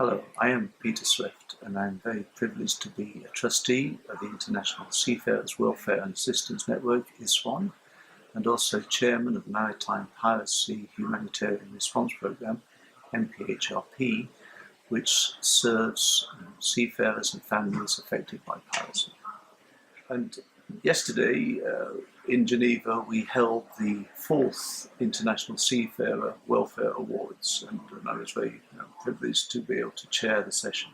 Hello, I am Peter Swift and I'm very privileged to be a trustee of the International Seafarers Welfare and Assistance Network, ISWAN, and also chairman of the Maritime Piracy Humanitarian Response Programme, MPHRP, which serves seafarers and families affected by piracy. And yesterday in Geneva we held the 4th International Seafarer Welfare Awards, and I was very privileged to be able to chair the session.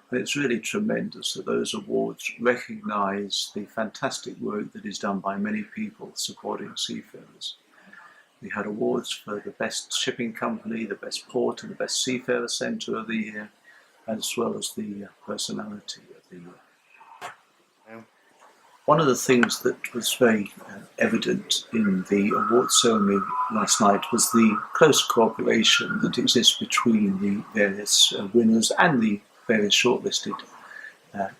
And it's really tremendous that those awards recognise the fantastic work that is done by many people supporting seafarers. We had awards for the best shipping company, the best port and the best seafarer centre of the year, as well as the personality of the year. One of the things that was very evident in the awards ceremony last night was the close cooperation that exists between the various winners and the various shortlisted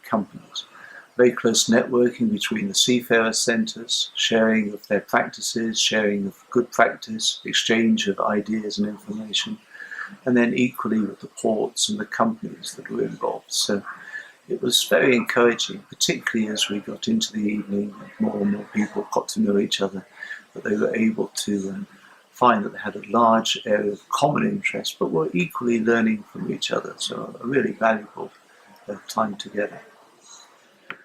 companies. Very close networking between the seafarer centres, sharing of their practices, sharing of good practice, exchange of ideas and information, and then equally with the ports and the companies that were involved. So it was very encouraging, particularly as we got into the evening and more people got to know each other, that they were able to find that they had a large area of common interest, but were equally learning from each other. So a really valuable time together.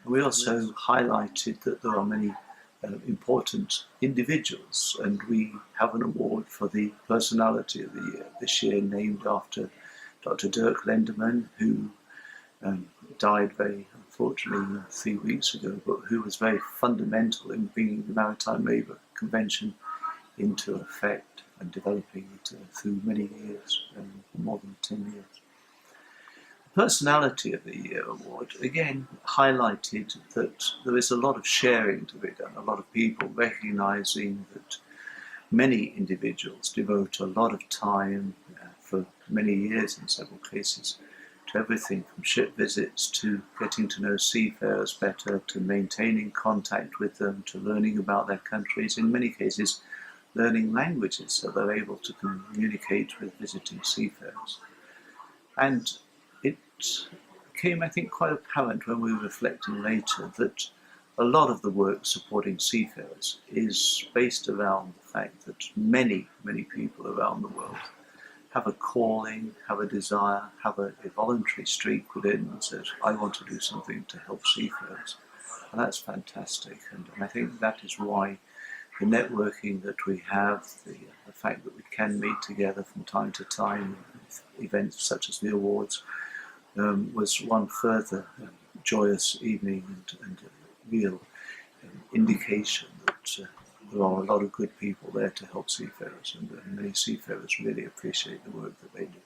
We also highlighted that there are many important individuals, and we have an award for the personality of the year this year, named after Dr. Dirk Lenderman, who died very unfortunately 3 weeks ago, but who was very fundamental in bringing the Maritime Labour Convention into effect and developing it through many years, more than 10 years. The Personality of the Year award again highlighted that there is a lot of sharing to be done, a lot of people recognising that many individuals devote a lot of time for many years in several cases to everything from ship visits to getting to know seafarers better, to maintaining contact with them, to learning about their countries, in many cases learning languages so they're able to communicate with visiting seafarers. And it became, I think, quite apparent when we were reflecting later that a lot of the work supporting seafarers is based around the fact that many people around the world have a calling, have a desire, have a voluntary streak within that says, I want to do something to help seafarers. And that's fantastic. And I think that is why the networking that we have, the fact that we can meet together from time to time, events such as the awards, was one further joyous evening and a real indication that there are a lot of good people there to help seafarers, and many seafarers really appreciate the work that they do.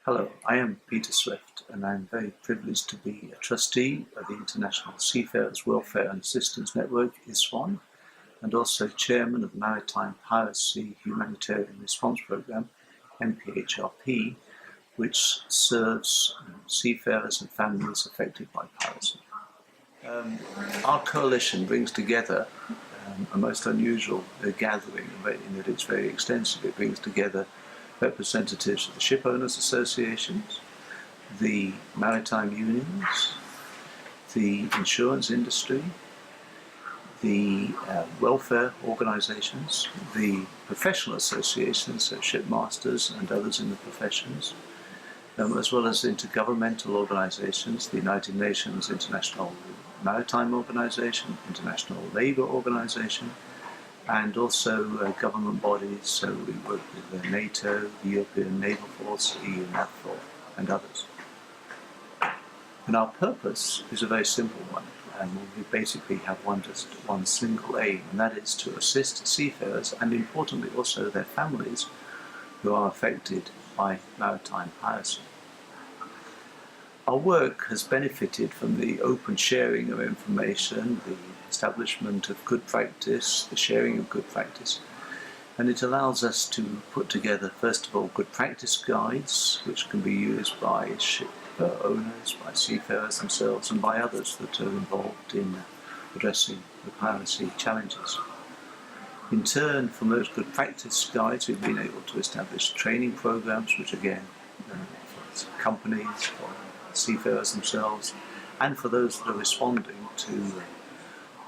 Hello, I am Peter Swift and I'm very privileged to be a trustee of the International Seafarers Welfare and Assistance Network, ISWAN, and also chairman of the Maritime Piracy Humanitarian Response Programme, MPHRP, which serves seafarers and families affected by piracy. Our coalition brings together a most unusual gathering in that it's very extensive. It brings together representatives of the ship owners associations, the maritime unions, the insurance industry, the welfare organisations, the professional associations, so shipmasters and others in the professions, as well as intergovernmental organisations, the United Nations International Maritime Organization, International Labour Organization, and also government bodies, so we work with NATO, the European Naval Force, EU NAVFOR, and others. And our purpose is a very simple one, and we basically have one single aim, and that is to assist seafarers, and importantly also their families, who are affected by maritime piracy. Our work has benefited from the open sharing of information, the establishment of good practice, the sharing of good practice, and it allows us to put together, first of all, good practice guides, which can be used by ship owners, by seafarers themselves, and by others that are involved in addressing the piracy challenges. In turn, from those good practice guides, we've been able to establish training programs, which again, for companies, for seafarers themselves, and for those that are responding to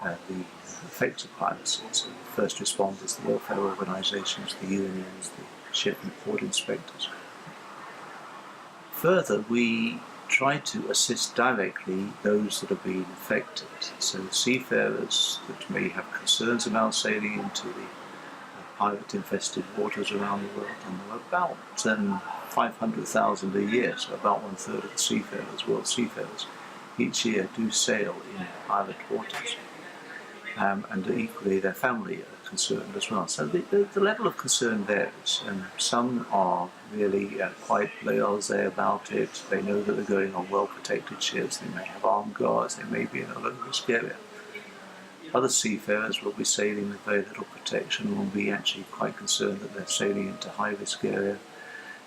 the effects of piracy, so first responders, the welfare organisations, the unions, the ship and port inspectors. Further, we try to assist directly those that are being affected. So seafarers that may have concerns about sailing into the pirate-infested waters around the world, and there are about 500,000 a year, so about 1/3 of the seafarers, world seafarers, each year do sail in pirate waters. And equally their family are concerned as well. So the level of concern varies, and some are really quite blasé about it. They know that they're going on well-protected ships, they may have armed guards, they may be in a low-risk area. Other seafarers will be sailing with very little protection and will be actually quite concerned that they're sailing into a high-risk area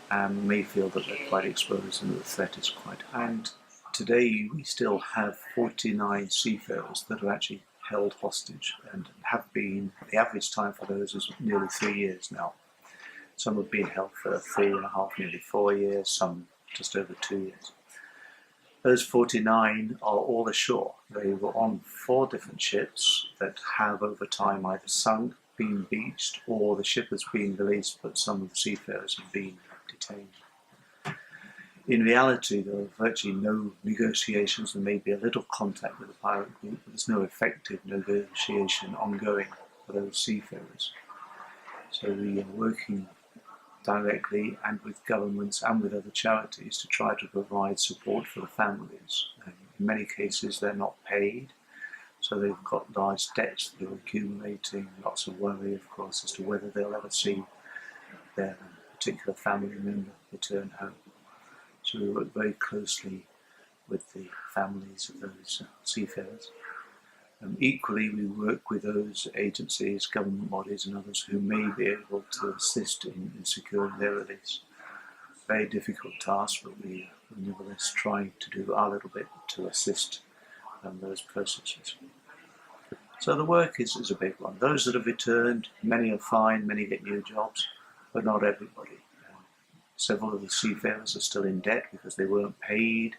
and may feel that they're quite exposed and that the threat is quite high. And today we still have 49 seafarers that are actually held hostage, and have been, the average time for those is nearly 3 years now. Some have been held for 3.5, nearly 4 years, some just over 2 years. Those 49 are all ashore. They were on 4 different ships that have over time either sunk, been beached, or the ship has been released, but some of the seafarers have been detained. In reality, there are virtually no negotiations. There may be a little contact with the pirate group, but there's no effective negotiation ongoing for those seafarers. So we are working directly and with governments and with other charities to try to provide support for the families. In many cases, they're not paid, so they've got large debts that are accumulating, lots of worry, of course, as to whether they'll ever see their particular family member return home. So we work very closely with the families of those seafarers. Equally, we work with those agencies, government bodies and others who may be able to assist in securing their release. Very difficult task, but we are nevertheless trying to do our little bit to assist those processes. So the work is a big one. Those that have returned, many are fine, many get new jobs, but not everybody. Several of the seafarers are still in debt because they weren't paid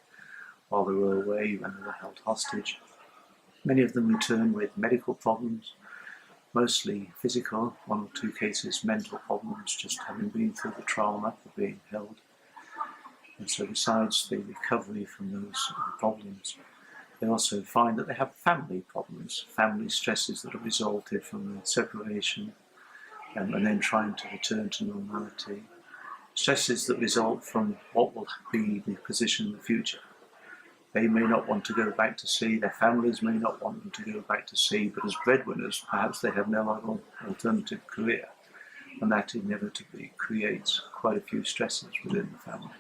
while they were away when they were held hostage. Many of them return with medical problems, mostly physical, 1 or 2 cases mental problems, just having been through the trauma of being held. And so besides the recovery from those problems, they also find that they have family problems, family stresses that have resulted from the separation and then trying to return to normality. Stresses that result from what will be the position in the future. They may not want to go back to sea, their families may not want them to go back to sea, but as breadwinners, perhaps they have no other alternative career, and that inevitably creates quite a few stresses within the family.